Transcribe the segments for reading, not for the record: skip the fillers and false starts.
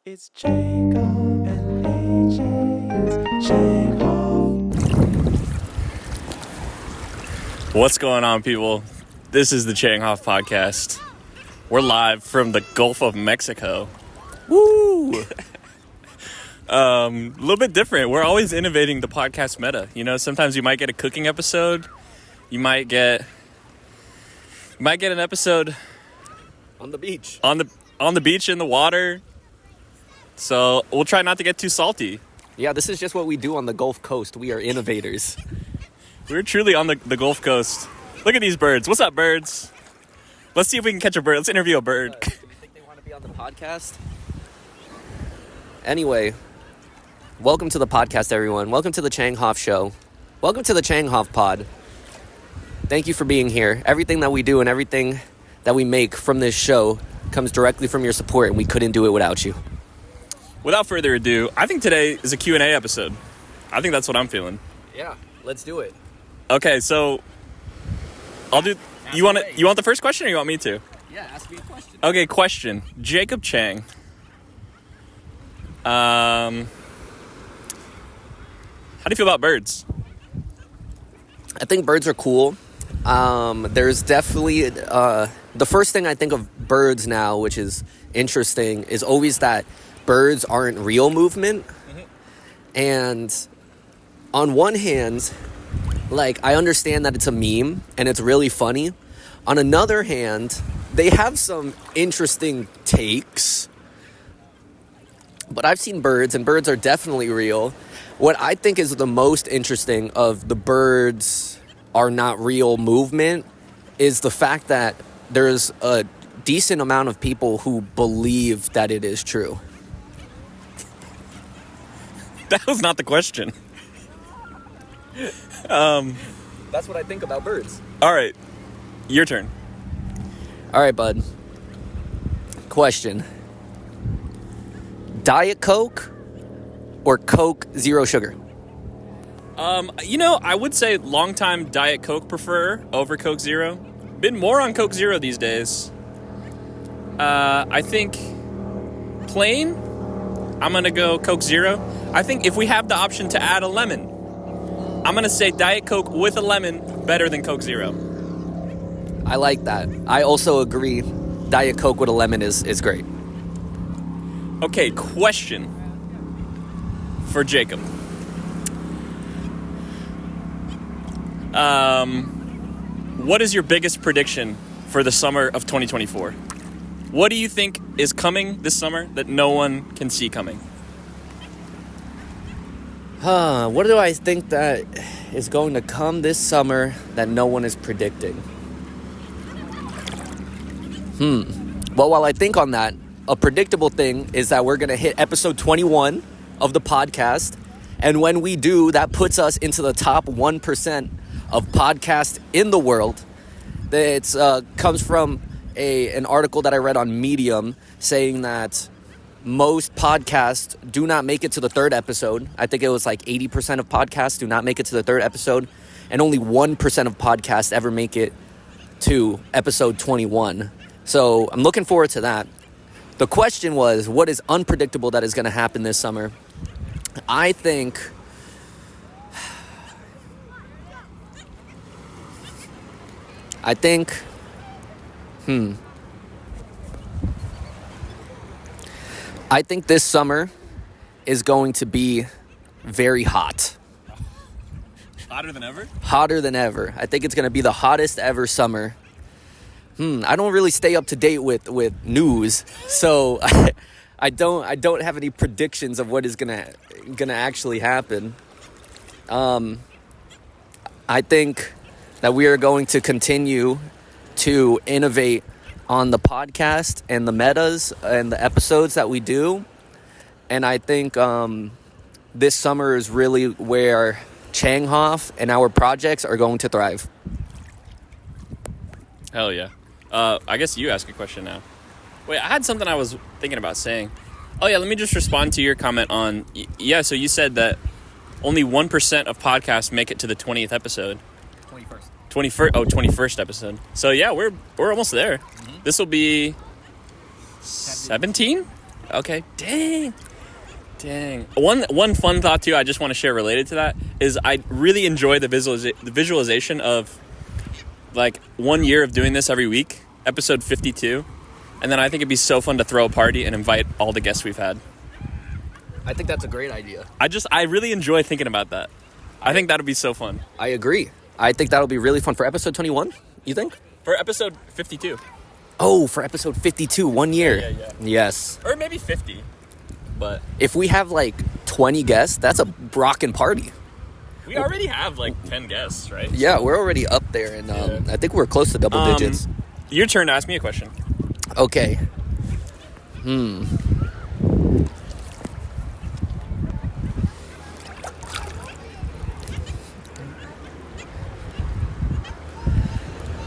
It's Jacob and AJ's Denhoff. What's going on, people? This is the Chang podcast. We're live from the Gulf of Mexico. Woo! A little bit different. We're always innovating the podcast meta. You know, sometimes you might get a cooking episode. You might get an episode on the beach. On the beach in the water. So we'll try not to get too salty. Yeah, this is just what we do on the Gulf Coast. We are innovators. We're truly on the Gulf Coast. Look at these birds. What's up, birds? Let's see if we can catch a bird. Let's interview a bird. Do you think they want to be on the podcast? Anyway, welcome to the podcast, everyone. Welcome to the Chang Hoff Show. Welcome to the Chang Hoff Pod. Thank you for being here. Everything that we do and everything that we make from this show comes directly from your support, and we couldn't do it without you. Without further ado, I think today is a Q&A episode. I think that's what I'm feeling. Yeah, let's do it. Okay, so I'll do. You want the first question, or you want me to? Yeah, ask me a question. Okay, question. Jacob Chang. How do you feel about birds? I think birds are cool. There's definitely the first thing I think of birds now, which is interesting, is always that birds aren't real movement. Mm-hmm. And on one hand, like, I understand that it's a meme and it's really funny. On another hand, they have some interesting takes. But I've seen birds, and birds are definitely real. What I think is the most interesting of the birds are not real movement is the fact that there's a decent amount of people who believe that it is true. That was not the question. That's what I think about birds. All right, your turn. All right, bud. Question. Diet Coke or Coke Zero Sugar? I would say longtime Diet Coke prefer over Coke Zero. Been more on Coke Zero these days. I think plain, I'm going to go Coke Zero. I think if we have the option to add a lemon, I'm going to say Diet Coke with a lemon better than Coke Zero. I like that. I also agree. Diet Coke with a lemon is great. Okay, question for Jacob. What is your biggest prediction for the summer of 2024? What do you think is coming this summer that no one can see coming? What do I think that is going to come this summer that no one is predicting? Well, while I think on that, a predictable thing is that we're going to hit episode 21 of the podcast. And when we do, that puts us into the top 1% of podcasts in the world. It comes from an article that I read on Medium saying that most podcasts do not make it to the third episode. I think it was like 80% of podcasts do not make it to the third episode. And only 1% of podcasts ever make it to episode 21. So I'm looking forward to that. The question was, what is unpredictable that is going to happen this summer? I think this summer is going to be very hot. Hotter than ever? Hotter than ever. I think it's going to be the hottest ever summer. I don't really stay up to date with news, so I don't have any predictions of what is gonna actually happen. I think that we are going to continue to innovate on the podcast and the metas and the episodes that we do, and I think this summer is really where Chang Hoff and our projects are going to thrive. Hell yeah. I guess you ask a question now. Wait, I had something I was thinking about saying. Oh yeah, let me just respond to your comment on... so you said that only 1% of podcasts make it to the 20th episode. 21st episode. So yeah, we're almost there. Mm-hmm. This will be 17? Okay. Dang. One fun thought too I just want to share related to that is I really enjoy the visualization of like 1 year of doing this every week, episode 52, and then I think it'd be so fun to throw a party and invite all the guests we've had. I think that's a great idea. I really enjoy thinking about that. I think that'd be so fun. I agree. I think that'll be really fun for episode 21, you think? For episode 52. Oh, for episode 52, 1 year. Yeah. Yes. Or maybe 50. But If we have like 20 guests, that's a rockin' party. we already have like 10 guests, right? Yeah, we're already up there, and I think we're close to double digits. Your turn to ask me a question. Okay.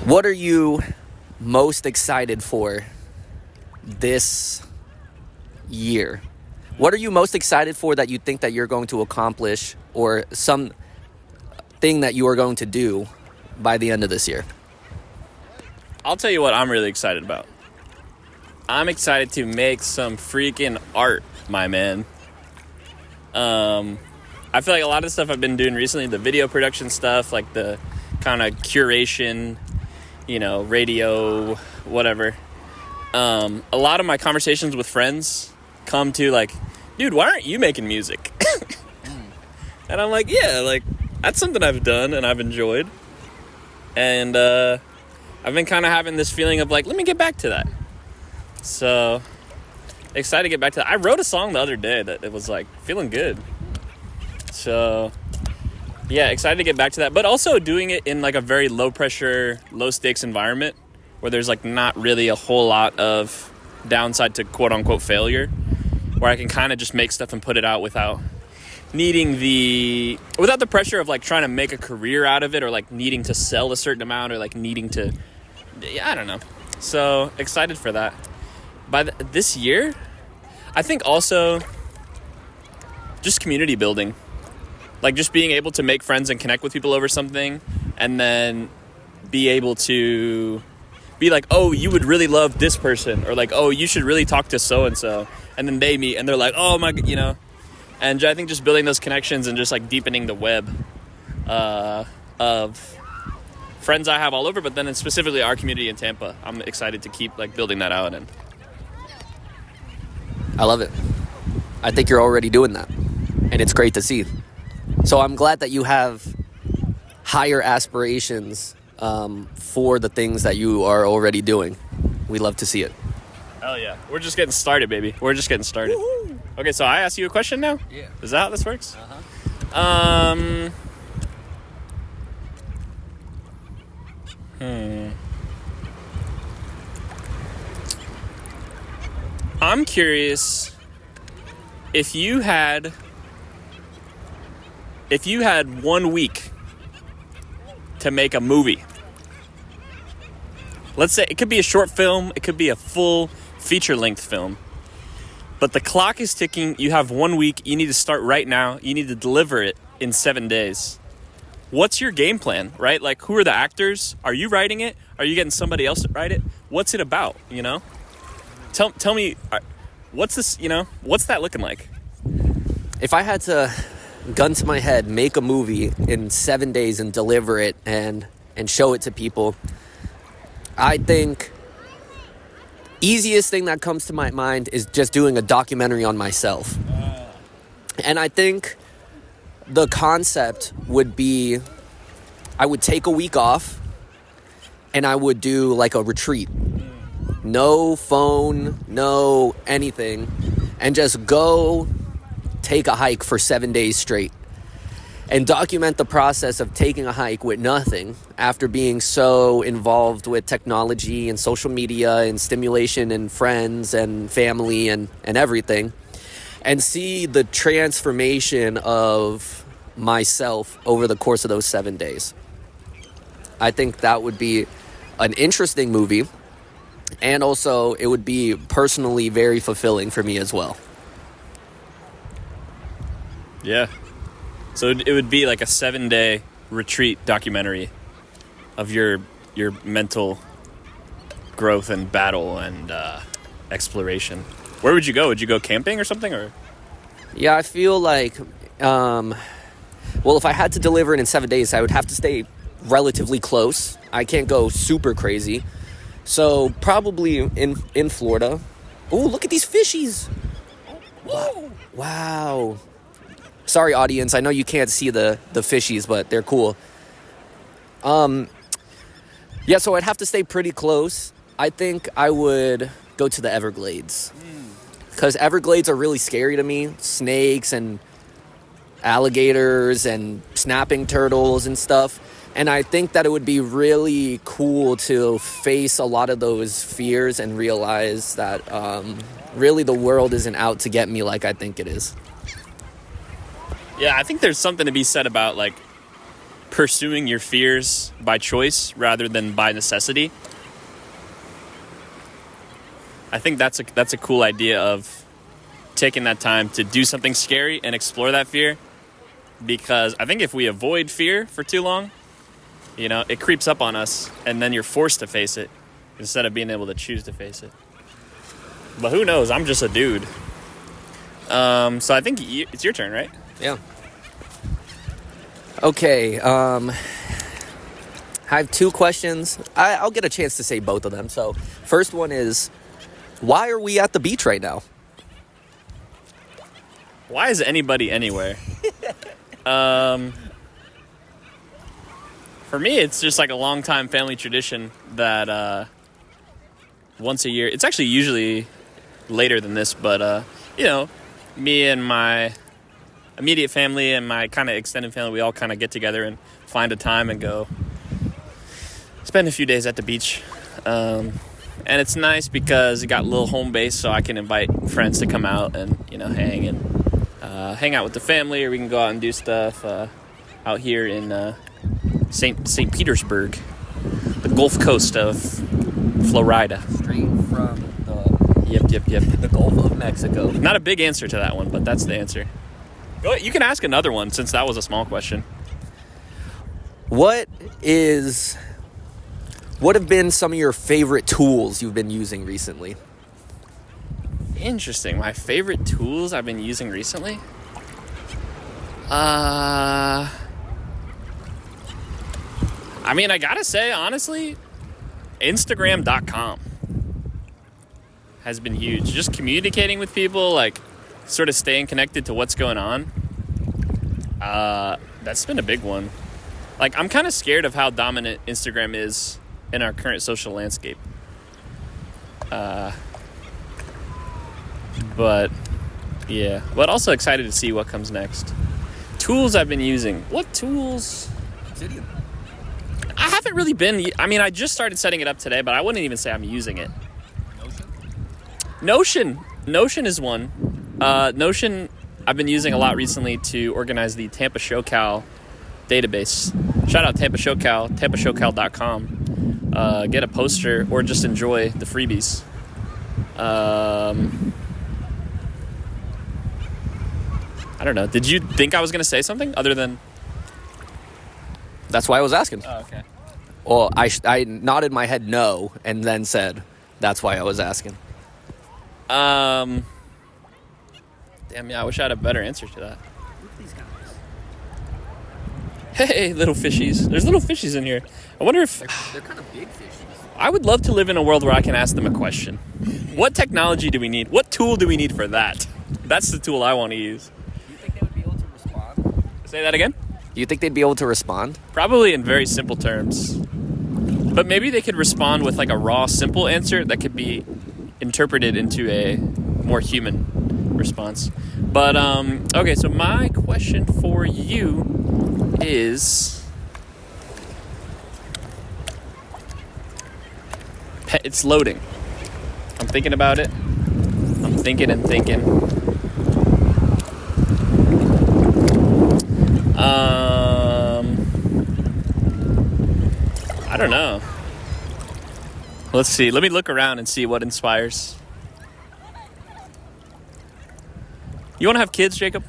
What are you most excited for this year? What are you most excited for that you think that you're going to accomplish, or some thing that you are going to do by the end of this year? I'll tell you what I'm really excited about. I'm excited to make some freaking art, my man. I feel like a lot of the stuff I've been doing recently, the video production stuff, like the kind of curation, radio, whatever. A lot of my conversations with friends come to like, dude, why aren't you making music? And I'm like, yeah, like that's something I've done and I've enjoyed. And I've been kind of having this feeling of like, let me get back to that. So excited to get back to that. I wrote a song the other day that it was like feeling good. So yeah, excited to get back to that, but also doing it in like a very low pressure, low stakes environment where there's like not really a whole lot of downside to quote unquote failure, where I can kind of just make stuff and put it out without the pressure of like trying to make a career out of it, or like needing to sell a certain amount, or like needing to, I don't know. So excited for that. By this year, I think also just community building. Like just being able to make friends and connect with people over something, and then be able to be like, oh, you would really love this person, or like, oh, you should really talk to so-and-so. And then they meet and they're like, oh my, and I think just building those connections and just like deepening the web of friends I have all over, but then specifically our community in Tampa. I'm excited to keep like building that out. And I love it. I think you're already doing that, and it's great to see. So I'm glad that you have higher aspirations for the things that you are already doing. We love to see it. Hell yeah. We're just getting started, baby. We're just getting started. Woo-hoo. Okay, so I ask you a question now? Yeah. Is that how this works? I'm curious if you had 1 week to make a movie. Let's say it could be a short film, it could be a full feature-length film. But the clock is ticking. You have 1 week. You need to start right now. You need to deliver it in 7 days. What's your game plan, right? Like, who are the actors? Are you writing it? Are you getting somebody else to write it? What's it about, Tell me, what's this, what's that looking like? If I had to, gun to my head, make a movie in 7 days and deliver it and show it to people, I think easiest thing that comes to my mind is just doing a documentary on myself. And I think the concept would be, I would take a week off and I would do like a retreat. No phone, no anything, and just go take a hike for 7 days straight and document the process of taking a hike with nothing after being so involved with technology and social media and stimulation and friends and family and everything, and see the transformation of myself over the course of those 7 days. I think that would be an interesting movie, and also it would be personally very fulfilling for me as well. Yeah. So it would be like a 7-day retreat documentary of your mental growth and battle and exploration. Where would you go? Would you go camping or something? Or Yeah, I feel like, well, if I had to deliver it in 7 days, I would have to stay relatively close. I can't go super crazy. So probably in Florida. Oh, look at these fishies. Wow. Sorry, audience. I know you can't see the fishies, but they're cool. Yeah, so I'd have to stay pretty close. I think I would go to the Everglades. Because Everglades are really scary to me. Snakes and alligators and snapping turtles and stuff. And I think that it would be really cool to face a lot of those fears and realize that really the world isn't out to get me like I think it is. yeah, I think there's something to be said about like pursuing your fears by choice rather than by necessity. I think that's a cool idea of taking that time to do something scary and explore that fear, because I think if we avoid fear for too long, you know, it creeps up on us and then you're forced to face it instead of being able to choose to face it. But who knows? I'm just a dude. So I think it's your turn, right? Yeah. Okay, I have two questions. I'll get a chance to say both of them. So, first one is, why are we at the beach right now? Why is anybody anywhere? For me, it's just like a long-time family tradition that once a year, it's actually usually later than this, but, you know, me and my immediate family and my kind of extended family, we all kind of get together and find a time and go spend a few days at the beach. And it's nice because it got a little home base, so I can invite friends to come out and, you know, hang out with the family, or we can go out and do stuff out here in St. Petersburg, the Gulf Coast of Florida. Straight from Yep. the Gulf of Mexico. Not a big answer to that one, but that's the answer. Go ahead, you can ask another one since that was a small question. What have been some of your favorite tools you've been using recently? Interesting. My favorite tools I've been using recently? I mean, I gotta say, honestly, Instagram.com has been huge. Just communicating with people, like, sort of staying connected to what's going on. That's been a big one. Like, I'm kind of scared of how dominant Instagram is in our current social landscape. But, yeah. But also excited to see what comes next. Tools I've been using. What tools? I haven't really been... I mean, I just started setting it up today, but I wouldn't even say I'm using it. Notion is one. Notion I've been using a lot recently to organize the Tampa SoCal database. Shout out Tampa SoCal, tampasocal.com. Get a poster or just enjoy the freebies. I don't know. Did you think I was going to say something other than... That's why I was asking. Oh, okay. Well, I nodded my head no and then said, that's why I was asking. Damn, yeah, I wish I had a better answer to that. Look at these guys. Hey, little fishies. There's little fishies in here. I wonder if... They're kind of big fishies. I would love to live in a world where I can ask them a question. What technology do we need? What tool do we need for that? That's the tool I want to use. Do you think they would be able to respond? Say that again? Do you think they'd be able to respond? Probably in very simple terms. But maybe they could respond with like a raw, simple answer that could be interpreted into a more human response. But, okay, so my question for you is... It's loading. I'm thinking about it. I'm thinking and thinking. I don't know. Let's see. Let me look around and see what inspires. You want to have kids, Jacob?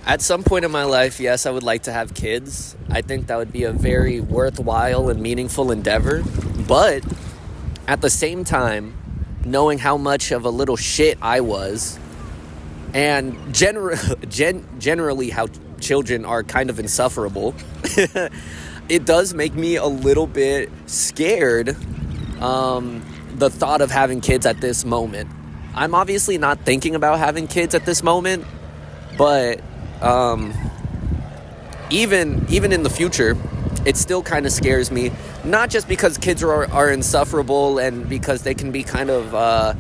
At some point in my life, yes, I would like to have kids. I think that would be a very worthwhile and meaningful endeavor. But at the same time, knowing how much of a little shit I was, and generally how children are kind of insufferable, it does make me a little bit scared, the thought of having kids at this moment. I'm obviously not thinking about having kids at this moment, but even in the future, it still kind of scares me. Not just because kids are insufferable and because they can be kind of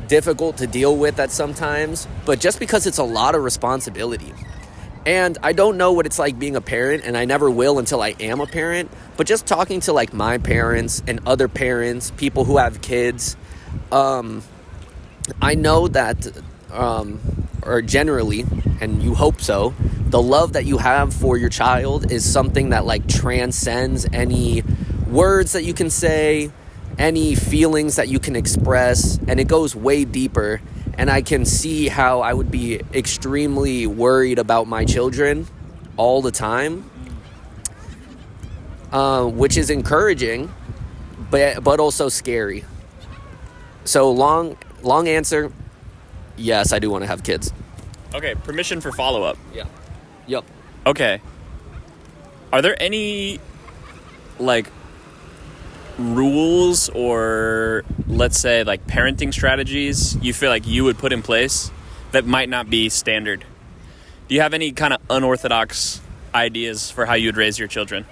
difficult to deal with at sometimes, but just because it's a lot of responsibility. And I don't know what it's like being a parent, and I never will until I am a parent. But just talking to like my parents and other parents, people who have kids, I know that, or generally, and you hope so, the love that you have for your child is something that like transcends any words that you can say, any feelings that you can express, and it goes way deeper. And I can see how I would be extremely worried about my children all the time, which is encouraging, but also scary. So long answer, yes, I do want to have kids. Okay, permission for follow-up. Yeah. Yep. Okay. Are there any, like, rules or, let's say, like, parenting strategies you feel like you would put in place that might not be standard? Do you have any kind of unorthodox ideas for how you would raise your children?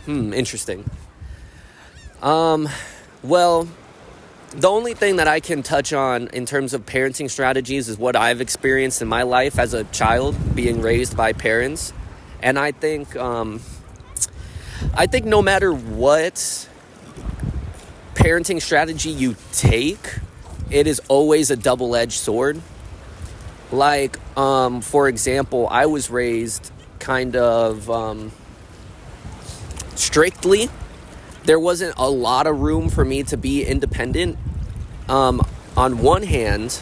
Interesting. Well, the only thing that I can touch on in terms of parenting strategies is what I've experienced in my life as a child being raised by parents. And I think no matter what parenting strategy you take, it is always a double-edged sword. Like, for example, I was raised kind of strictly. There wasn't a lot of room for me to be independent. On one hand,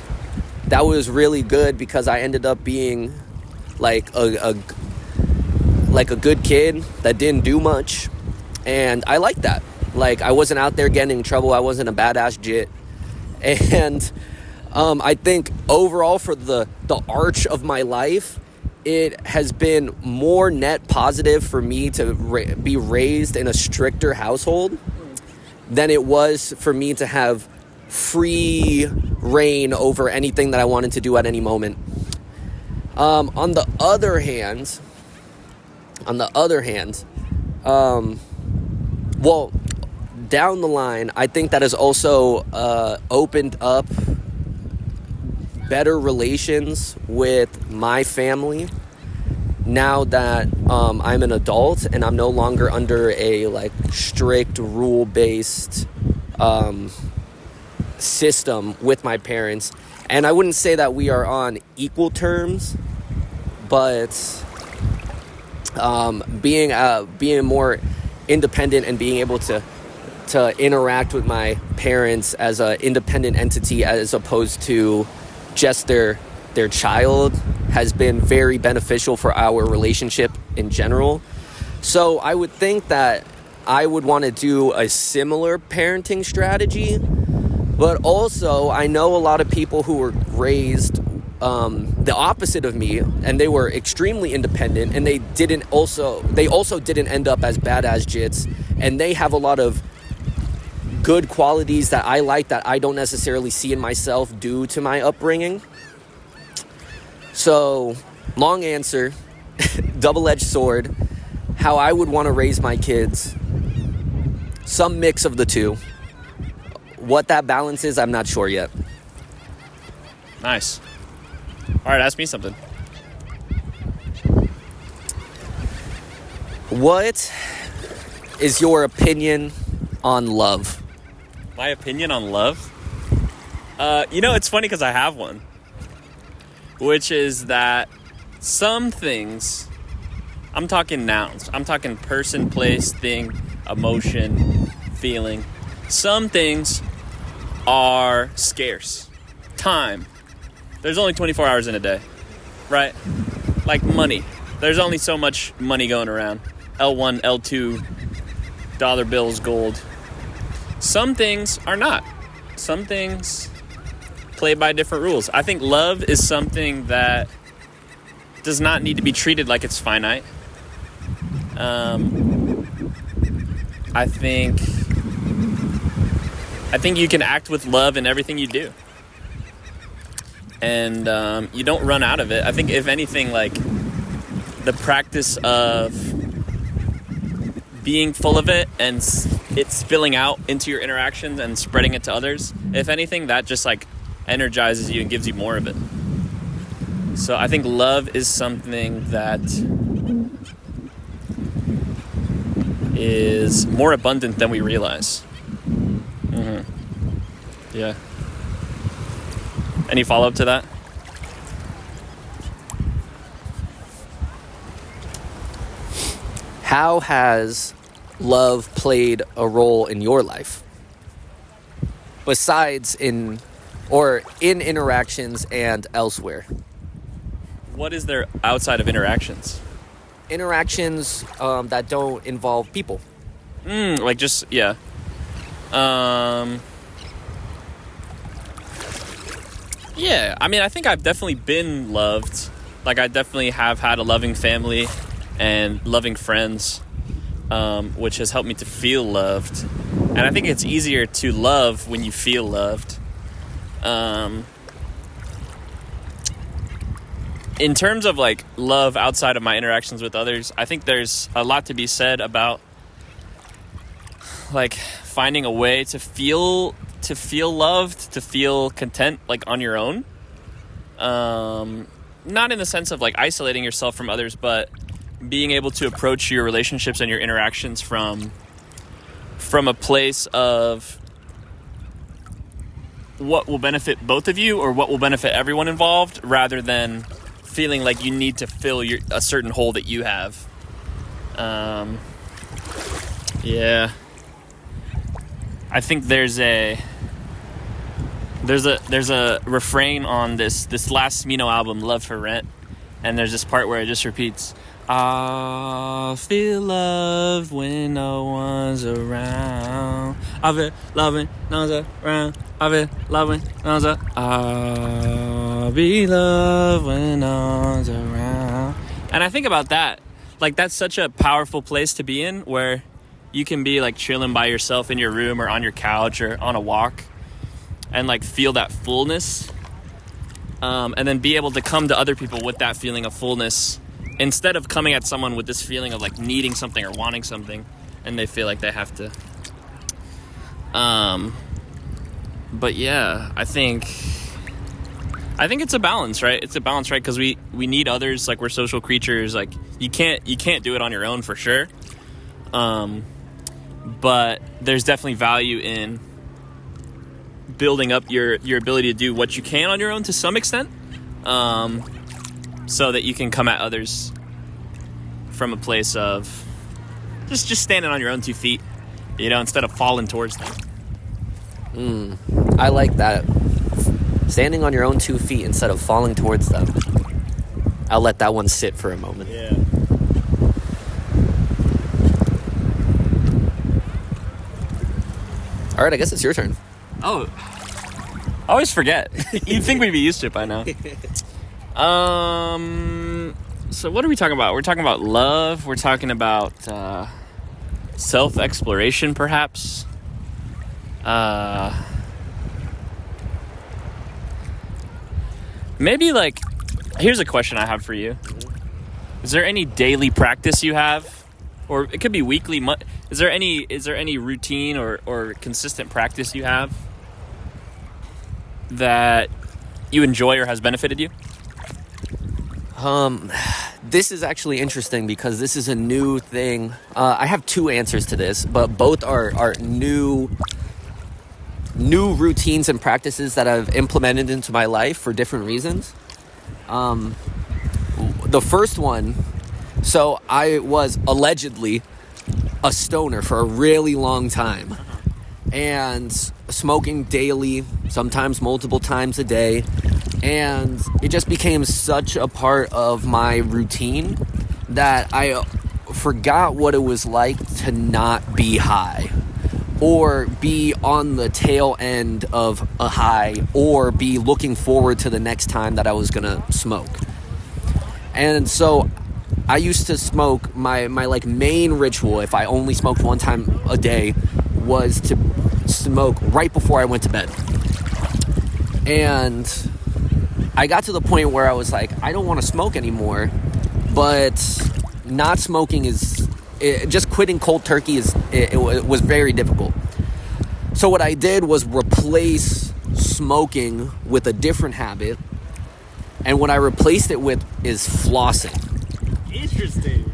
that was really good because I ended up being like a good kid that didn't do much, and I liked that. Like, I wasn't out there getting in trouble. I wasn't a badass jit. And I think overall for the arch of my life, it has been more net positive for me to be raised in a stricter household than it was for me to have free reign over anything that I wanted to do at any moment. On the other hand, well, down the line, I think that has also opened up better relations with my family now that I'm an adult and I'm no longer under a like strict rule-based system with my parents. And I wouldn't say that we are on equal terms, but being more independent and being able to interact with my parents as an independent entity as opposed to just their child has been very beneficial for our relationship in general. So I would think that I would want to do a similar parenting strategy, but also I know a lot of people who were raised the opposite of me, and they were extremely independent, and they also didn't end up as badass jits, and they have a lot of good qualities that I like that I don't necessarily see in myself due to my upbringing. So, long answer, double-edged sword, how I would want to raise my kids, some mix of the two. What that balance is, I'm not sure yet. Nice. All right, ask me something. What is your opinion on love? My opinion on love? It's funny because I have one. Which is that some things, I'm talking nouns, I'm talking person, place, thing, emotion, feeling. Some things are scarce. Time. There's only 24 hours in a day, right? Like money. There's only so much money going around. L1, L2, dollar bills, gold. Some things are not. some things play by different rules. I think love is something that does not need to be treated like it's finite. I think you can act with love in everything you do, and you don't run out of it. I think, if anything, like, the practice of being full of it and it spilling out into your interactions and spreading it to others, if anything, that just like energizes you and gives you more of it. So I think love is something that is more abundant than we realize. Yeah. Any follow-up to that? How has love played a role in your life? Besides in interactions and elsewhere. What is there outside of interactions? Interactions that don't involve people. Like, just, yeah. Yeah, I mean, I think I've definitely been loved. Like, I definitely have had a loving family and loving friends, which has helped me to feel loved. And I think it's easier to love when you feel loved. In terms of, like, love outside of my interactions with others, I think there's a lot to be said about, like, finding a way to feel loved, to feel content, like, on your own. Not in the sense of, like, isolating yourself from others, but being able to approach your relationships and your interactions from a place of what will benefit both of you or what will benefit everyone involved, rather than feeling like you need to fill a certain hole that you have. Yeah. I think there's a refrain on this last Smino album, Love for Rent, and there's this part where it just repeats, I feel loved when no one's around. I feel loved when no one's around. I feel loved when no one's around. I'll be loved when no one's around. And I think about that. Like, that's such a powerful place to be in, where you can be, like, chilling by yourself in your room or on your couch or on a walk and, like, feel that fullness. And then be able to come to other people with that feeling of fullness, instead of coming at someone with this feeling of, like, needing something or wanting something and they feel like they have to. But yeah, I think it's a balance, right? It's a balance, right? Because we need others. Like, we're social creatures. Like, you can't do it on your own, for sure. But there's definitely value in building up your ability to do what you can on your own to some extent, so that you can come at others from a place of just standing on your own 2 feet, instead of falling towards them. I like that. Standing on your own 2 feet instead of falling towards them. I'll let that one sit for a moment. Yeah. All right, I guess it's your turn. Oh, I always forget. You'd think we'd be used to it by now. So what are we talking about? We're talking about love. We're talking about self-exploration, perhaps. Maybe, like, here's a question I have for you. Is there any daily practice you have? Or it could be weekly. Is there any routine or consistent practice you have that you enjoy or has benefited you? This is actually interesting because this is a new thing. I have 2 answers to this, but both are new routines and practices that I've implemented into my life for different reasons. The first one, so I was allegedly a stoner for a really long time, and smoking daily, sometimes multiple times a day, and it just became such a part of my routine that I forgot what it was like to not be high, or be on the tail end of a high, or be looking forward to the next time that I was gonna smoke. And so I used to smoke, my like main ritual, if I only smoked one time a day, was to smoke right before I went to bed. And I got to the point where I was like, I don't want to smoke anymore, but not smoking just quitting cold turkey it was very difficult. So what I did was replace smoking with a different habit, and what I replaced it with is flossing. Interesting.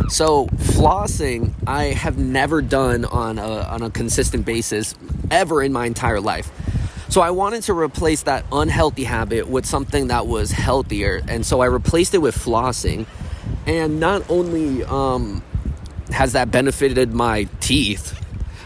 So flossing, I have never done on a consistent basis ever in my entire life. So I wanted to replace that unhealthy habit with something that was healthier, and so I replaced it with flossing. And not only has that benefited my teeth,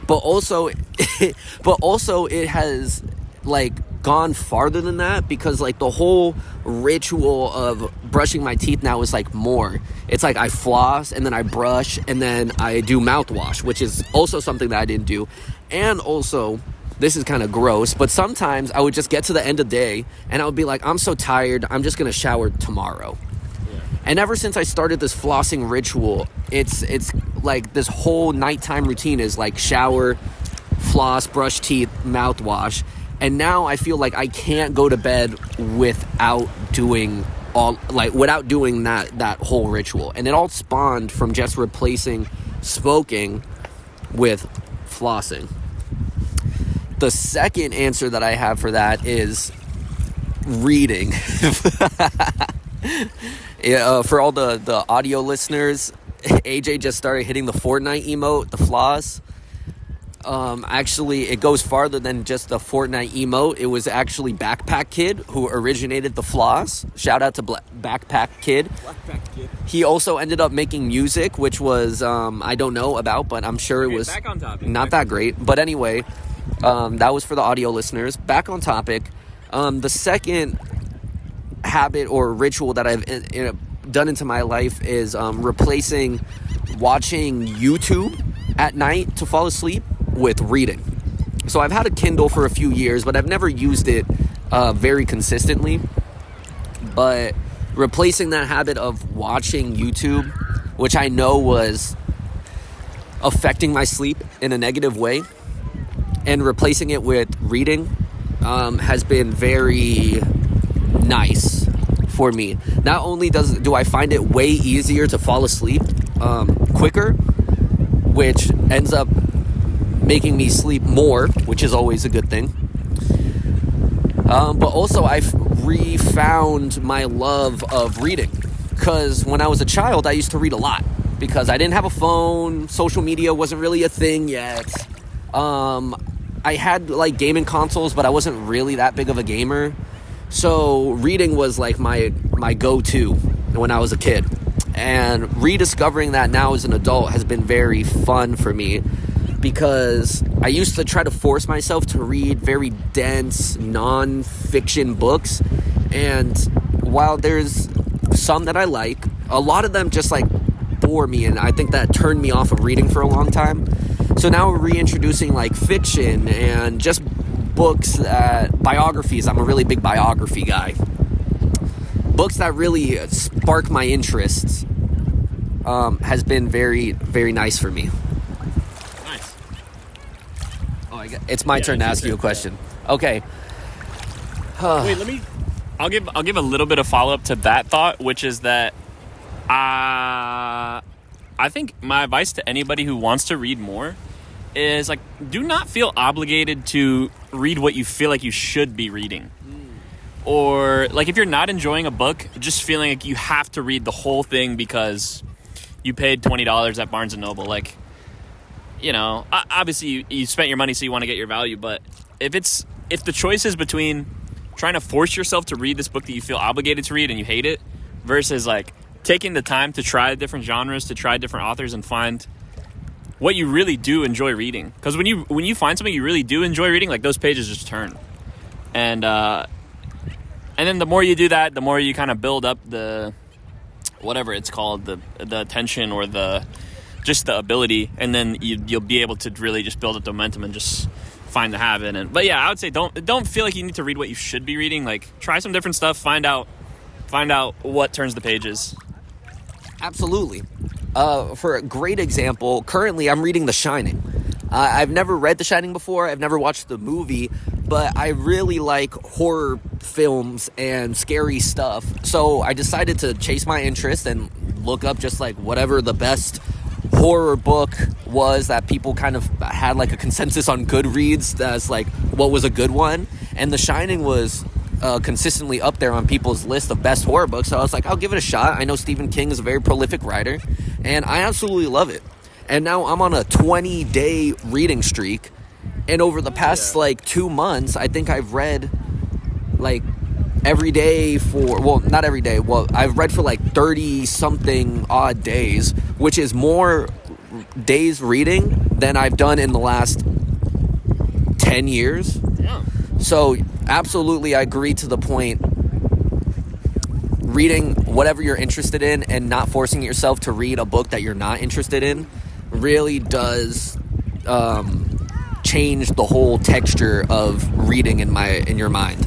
but also it has like gone farther than that, because like the whole ritual of brushing my teeth now is like more. It's like I floss and then I brush and then I do mouthwash, which is also something that I didn't do. And also, this is kind of gross, but sometimes I would just get to the end of the day and I would be like, I'm so tired, I'm just gonna shower tomorrow. And ever since I started this flossing ritual, it's like this whole nighttime routine is like shower, floss, brush teeth, mouthwash. And now I feel like I can't go to bed without doing that whole ritual. And it all spawned from just replacing smoking with flossing. The second answer that I have for that is reading. For all the audio listeners, AJ just started hitting the Fortnite emote, the floss. Actually, it goes farther than just the Fortnite emote. It was actually Backpack Kid who originated the floss. Shout out to Backpack Kid. He also ended up making music, which was, I don't know about, but I'm sure it was back on topic. Not that great. But anyway, that was for the audio listeners. Back on topic. The second habit or ritual that I've done into my life is replacing watching YouTube at night to fall asleep with reading. So I've had a Kindle for a few years, but I've never used it very consistently. But replacing that habit of watching YouTube, which I know was affecting my sleep in a negative way, and replacing it with reading has been very nice for me. Not only do I find it way easier to fall asleep quicker, which ends up making me sleep more, which is always a good thing. But also I've refound my love of reading, because when I was a child I used to read a lot because I didn't have a phone, social media wasn't really a thing yet. I had like gaming consoles, but I wasn't really that big of a gamer. So reading was like my go-to when I was a kid. And rediscovering that now as an adult has been very fun for me, because I used to try to force myself to read very dense non-fiction books. And while there's some that I like, a lot of them just like bore me, and I think that turned me off of reading for a long time. So now we're reintroducing like fiction and just books, biographies. I'm a really big biography guy. Books that really spark my interests has been very, very nice for me. Nice. Oh, it's my turn to ask you a question. Okay. Wait, I'll give a little bit of follow-up to that thought, which is that I think my advice to anybody who wants to read more is like, do not feel obligated to read what you feel like you should be reading. Or like if you're not enjoying a book, just feeling like you have to read the whole thing because you paid $20 at Barnes & Noble. Like, you know, obviously you spent your money so you want to get your value, but if the choice is between trying to force yourself to read this book that you feel obligated to read and you hate it, versus like taking the time to try different genres, to try different authors and find what you really do enjoy reading. Because when you find something you really do enjoy reading, like those pages just turn. And then the more you do that, the more you kind of build up the, whatever it's called, the attention or the just the ability, and then you'll be able to really just build up the momentum and just find the habit. But yeah, I would say don't feel like you need to read what you should be reading. Like, try some different stuff, find out what turns the pages. Absolutely. For a great example, currently I'm reading The Shining. I've never read The Shining before. I've never watched the movie, but I really like horror films and scary stuff. So I decided to chase my interest and look up just like whatever the best horror book was that people kind of had like a consensus on Goodreads as like what was a good one. And The Shining was consistently up there on people's list of best horror books. So I was like, I'll give it a shot. I know Stephen King is a very prolific writer, and I absolutely love it. And now I'm on a 20-day reading streak. And over the past, 2 months, I think I've read, every day for... Well, not every day. Well, I've read for, 30-something odd days, which is more days reading than I've done in the last 10 years. Yeah. So, absolutely, I agree to the point. Reading whatever you're interested in and not forcing yourself to read a book that you're not interested in really does change the whole texture of reading in your mind.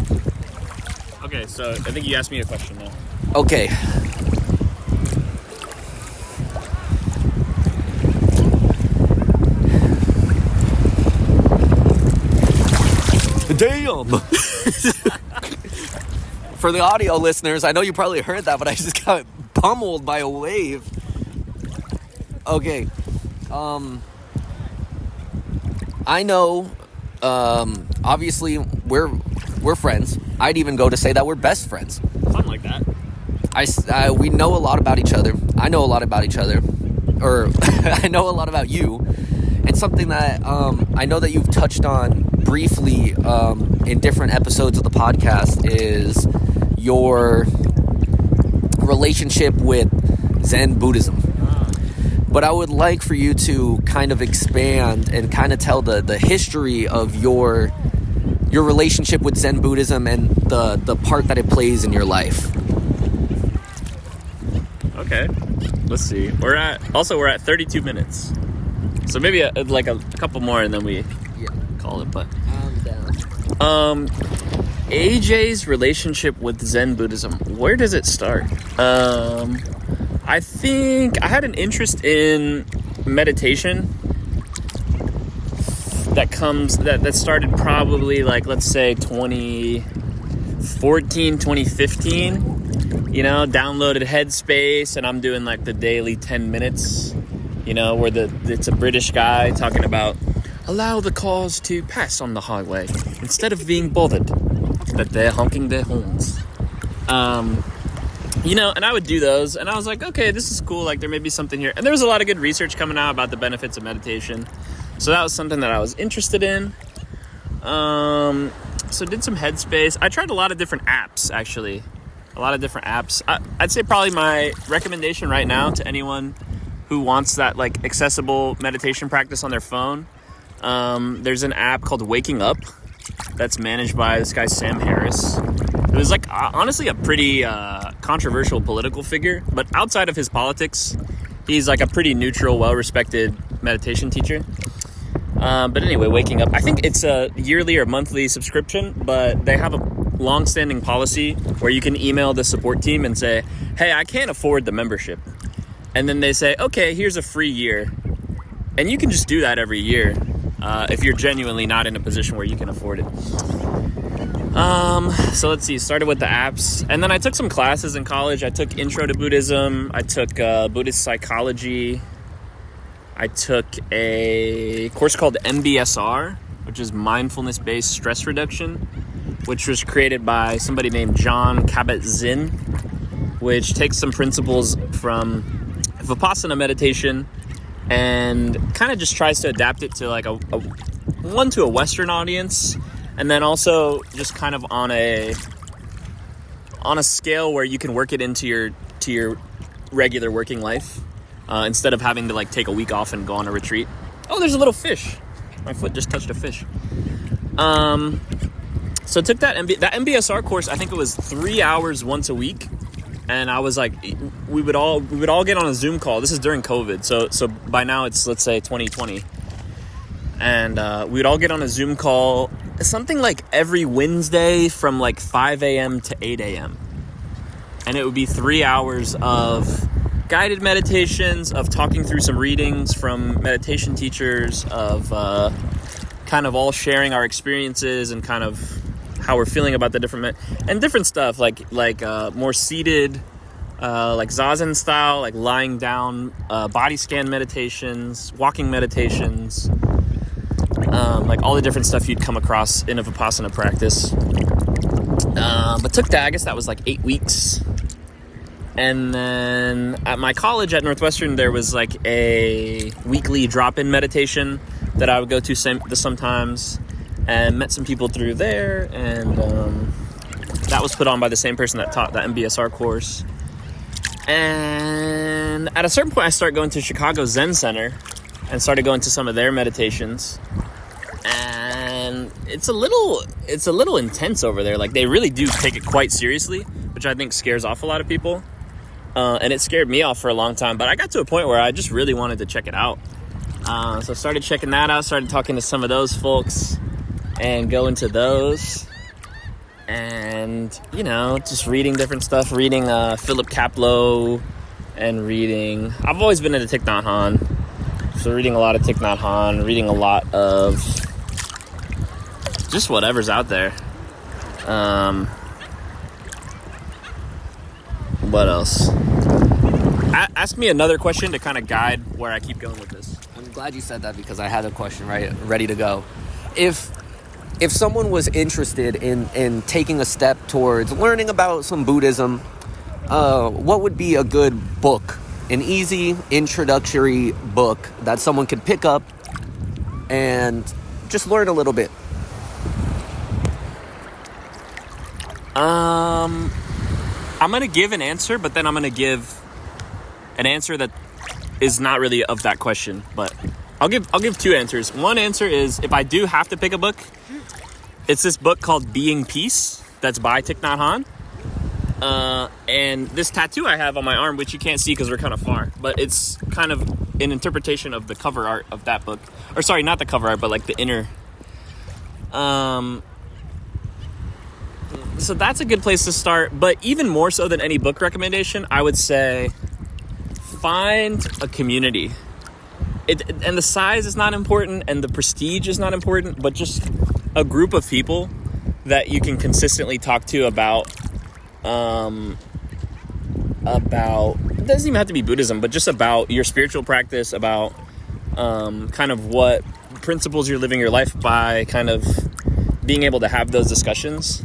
Okay, so I think you asked me a question now. Okay. Damn! For the audio listeners, I know you probably heard that, but I just got pummeled by a wave. Okay. I know, obviously, we're friends. I'd even go to say that we're best friends. Something like that. We know a lot about each other. I know a lot about each other. Or, I know a lot about you. And something that I know that you've touched on briefly in different episodes of the podcast is your relationship with Zen Buddhism. But I would like for you to kind of expand and kind of tell the history of your relationship with Zen Buddhism and the part that it plays in your life. Okay, let's see. We're at 32 minutes, so maybe a couple more and then we call it. But I'm down. AJ's relationship with Zen Buddhism, where does it start? I think I had an interest in meditation that started probably let's say 2014, 2015. Downloaded Headspace, and I'm doing the daily 10 minutes, where it's a British guy talking about allow the cars to pass on the highway instead of being bothered that they're honking their horns. And I would do those, and I was like, okay, this is cool, there may be something here. And there was a lot of good research coming out about the benefits of meditation, so that was something that I was interested in. So did some Headspace. I tried a lot of different apps, actually. I'd say probably my recommendation right now to anyone who wants that accessible meditation practice on their phone, there's an app called Waking Up that's managed by this guy Sam Harris, who is honestly a pretty controversial political figure, but outside of his politics, he's a pretty neutral, well-respected meditation teacher. But anyway, Waking Up, I think it's a yearly or monthly subscription, but they have a long-standing policy where you can email the support team and say, hey, I can't afford the membership. And then they say, okay, here's a free year. And you can just do that every year if you're genuinely not in a position where you can afford it. So let's see, started with the apps. And then I took some classes in college. I took Intro to Buddhism. I took Buddhist Psychology. I took a course called MBSR, which is Mindfulness-Based Stress Reduction, which was created by somebody named John Kabat-Zinn, which takes some principles from Vipassana meditation and kind of just tries to adapt it to to a Western audience, and then also just kind of on a scale where you can work it into your regular working life, instead of having to take a week off and go on a retreat. Oh, there's a little fish. My foot just touched a fish. So I took that MBSR course. I think it was 3 hours once a week. and I was like, we would all get on a Zoom call. This is during COVID, so by now it's, let's say, 2020, and we'd all get on a Zoom call, something like every Wednesday from like 5 a.m. to 8 a.m. And it would be 3 hours of guided meditations, of talking through some readings from meditation teachers, of kind of all sharing our experiences and kind of how we're feeling about the different and different stuff, like more seated, like Zazen style, like lying down, body scan meditations, walking meditations, like all the different stuff you'd come across in a Vipassana practice. But took that, I guess that was like 8 weeks. And then at my college at Northwestern, there was like a weekly drop-in meditation that I would go to sometimes, and met some people through there. And that was put on by the same person that taught that MBSR course. And at a certain point, I started going to Chicago Zen Center and started going to some of their meditations. And it's a little intense over there. Like, they really do take it quite seriously, which I think scares off a lot of people. And it scared me off for a long time, but I got to a point where I just really wanted to check it out. So I started checking that out, started talking to some of those folks and going to those. And, just reading different stuff, reading Philip Kapleau and reading... I've always been into Thich Nhat Hanh. So reading a lot of Thich Nhat Hanh, reading a lot of just whatever's out there. What else? Ask me another question to kind of guide where I keep going with this. I'm glad you said that, because I had a question ready to go. If someone was interested in taking a step towards learning about some Buddhism, what would be a good book? An easy introductory book that someone could pick up and just learn a little bit. I'm going to give an answer, but then I'm going to give an answer that is not really of that question, but I'll give two answers. One answer is, if I do have to pick a book, it's this book called Being Peace that's by Thich Nhat Hanh. And this tattoo I have on my arm, which you can't see because we're kind of far, but it's kind of an interpretation of the cover art of that book. Or sorry, not the cover art, but like the inner. So that's a good place to start. But even more so than any book recommendation, I would say find a community. And the size is not important, and the prestige is not important, but just a group of people that you can consistently talk to about it doesn't even have to be Buddhism, but just about your spiritual practice, about kind of what principles you're living your life by, kind of being able to have those discussions.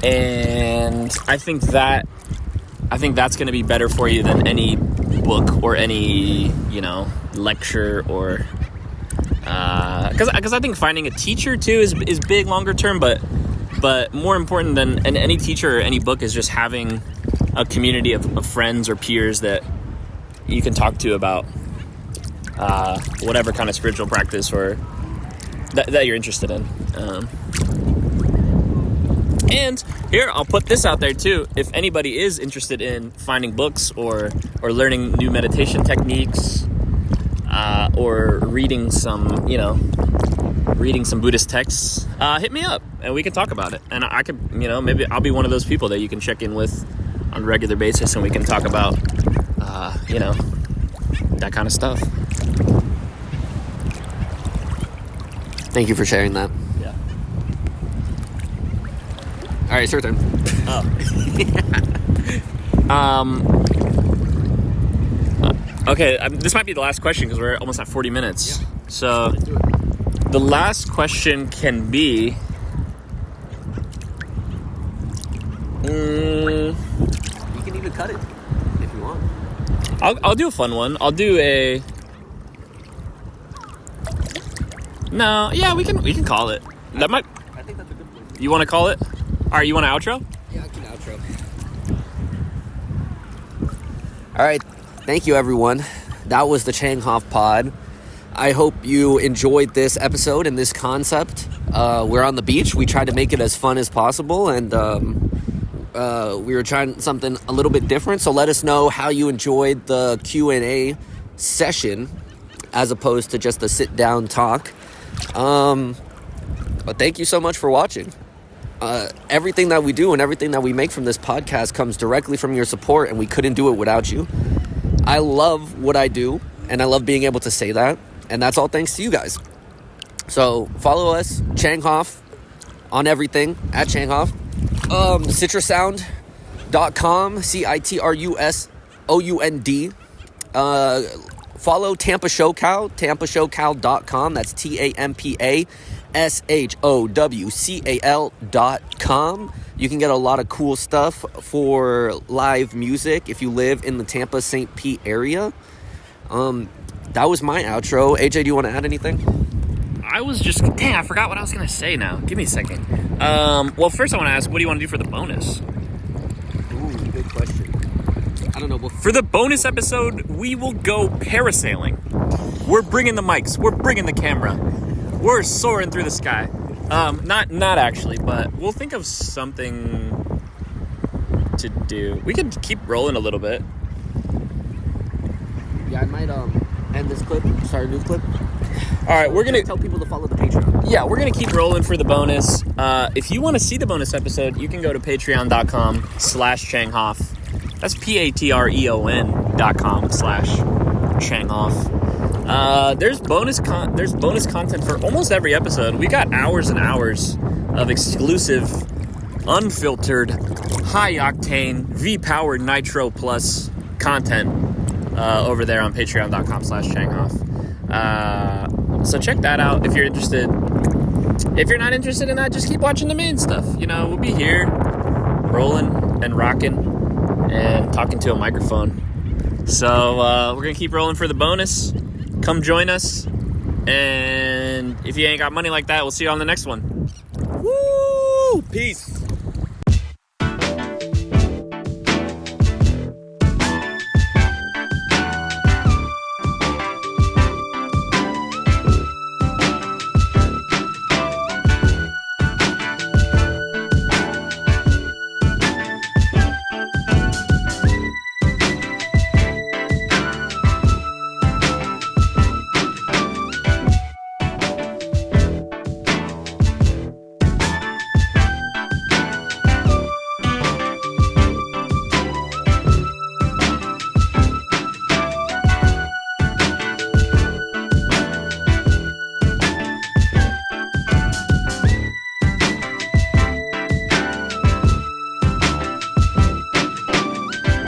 And I think that's going to be better for you than any book or any, lecture, or because I think finding a teacher too is big longer term, but more important than any teacher or any book is just having a community of friends or peers that you can talk to about whatever kind of spiritual practice or that you're interested in. And here, I'll put this out there too. If anybody is interested in finding books or learning new meditation techniques, or reading some Buddhist texts, hit me up and we can talk about it. And I could, maybe I'll be one of those people that you can check in with on a regular basis, and we can talk about, that kind of stuff. Thank you for sharing that. Yeah. All right, it's your turn. Okay, this might be the last question because we're almost at 40 minutes. Yeah. So the last question can be, you can even cut it if you want. I'll do a fun one. I'll do a... No, yeah, we can call it. I think that's a good one. You want to call it? All right, you want an outro? Yeah, I can outro. All right, thank you, everyone. That was the Chang Pod. I hope you enjoyed this episode and this concept. We're on the beach. We tried to make it as fun as possible, and we were trying something a little bit different. So let us know how you enjoyed the Q&A session as opposed to just a sit-down talk. But thank you so much for watching. Everything that we do and everything that we make from this podcast comes directly from your support, and we couldn't do it without you. I love what I do, and I love being able to say that, and that's all thanks to you guys. So follow us, Changhoff, on everything, at Changhoff. Citrusound.com, CITRUSOUND. Follow Tampa SoCal, tampashowcal.com. That's TAMPASHOWCAL.com. You can get a lot of cool stuff for live music if you live in the Tampa St. Pete area. That was my outro. AJ, do you want to add anything? I forgot what I was going to say now. Give me a second. Well, first I want to ask, what do you want to do for the bonus? Ooh, good question. I don't know. For the bonus episode, we will go parasailing. We're bringing the mics. We're bringing the camera. We're soaring through the sky. Not actually, but we'll think of something to do. We could keep rolling a little bit. Yeah, I might end this clip. Start a new clip. All right, we're gonna tell people to follow the Patreon. Yeah, we're gonna keep rolling for the bonus. If you want to see the bonus episode, you can go to patreon.com/Changhoff. That's patreon.com/Changhoff. There's bonus content for almost every episode. We got hours and hours of exclusive, unfiltered, high octane, V-powered Nitro Plus content over there on patreon.com/Changhoff. So check that out if you're interested. If you're not interested in that, just keep watching the main stuff. We'll be here rolling and rocking and talking to a microphone. So we're going to keep rolling for the bonus. Come join us. And if you ain't got money like that, we'll see you on the next one. Woo! Peace.